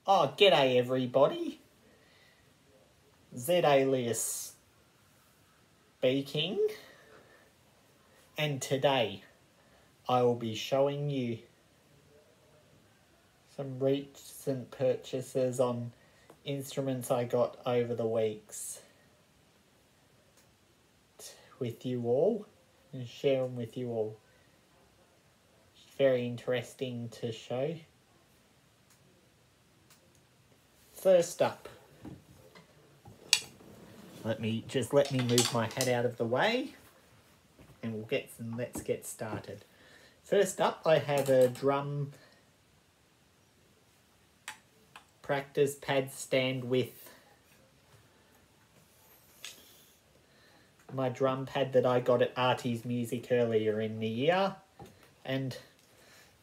Oh, g'day everybody. Z-Alias speaking. And today I will be showing you some recent purchases on instruments I got over the weeks with you all and share them with you all. It's very interesting to show. First up, let me move my head out of the way and let's get started. First up, I have a drum practice pad stand with my drum pad that I got at Artie's Music earlier in the year, and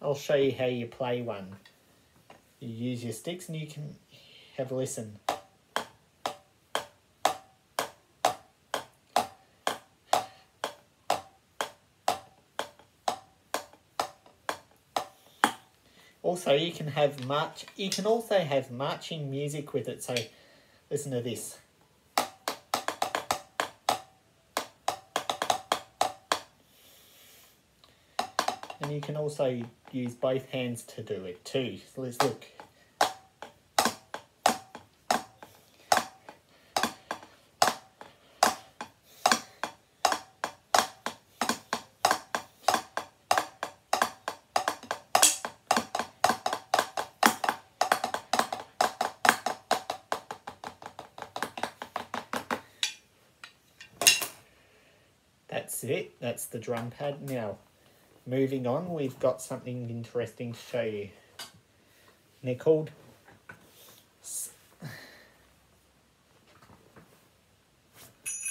I'll show you how you play one. You use your sticks and you can have a listen. Also, you can also have marching music with it, so listen to this. And you can also use both hands to do it too. So let's look. That's it. That's the drum pad. Now, moving on, we've got something interesting to show you. And they're called...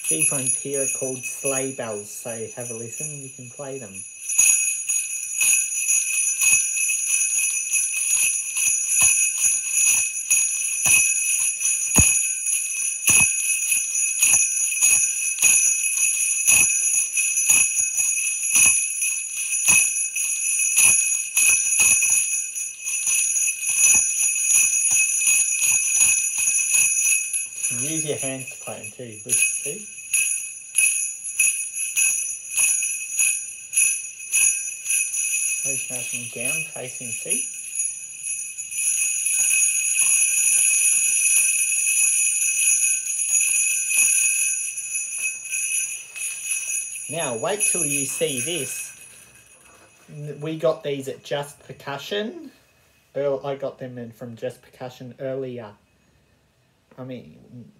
These ones here are called sleigh bells, so have a listen and you can play them. You can use your hands to play them too. Listen, see? Those mounting down, facing C. Now, wait till you see this. We got these at Just Percussion. I got them from Just Percussion earlier.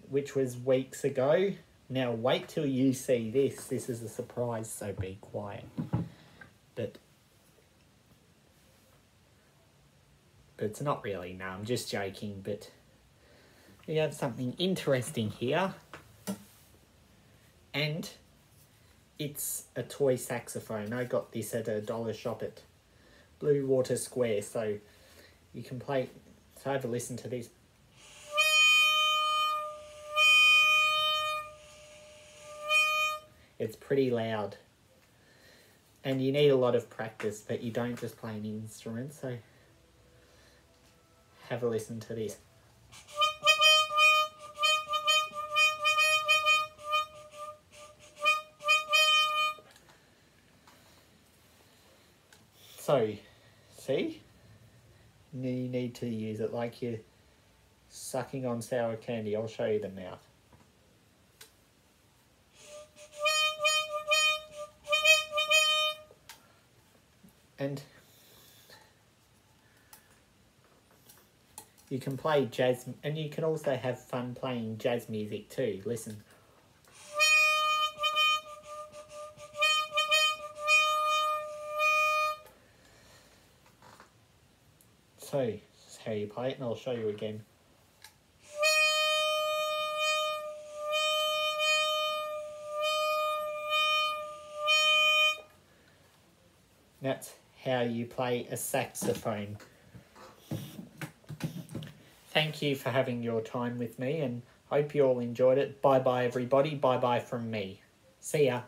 Which was weeks ago. Now, wait till you see this. This is a surprise, so be quiet. But it's not really. No, I'm just joking. But we have something interesting here. And it's a toy saxophone. I got this at a dollar shop at Blue Water Square. So you can play. So have a listen to this. It's pretty loud. And you need a lot of practice, but you don't just play an instrument, so have a listen to this. So, see? You need to use it like you're sucking on sour candy. I'll show you the mouth. And you can play jazz, and you can also have fun playing jazz music too. Listen. So, this is how you play it, and I'll show you again. That's how you play a saxophone. Thank you for having your time with me, and hope you all enjoyed it. Bye-bye, everybody. Bye-bye from me. See ya.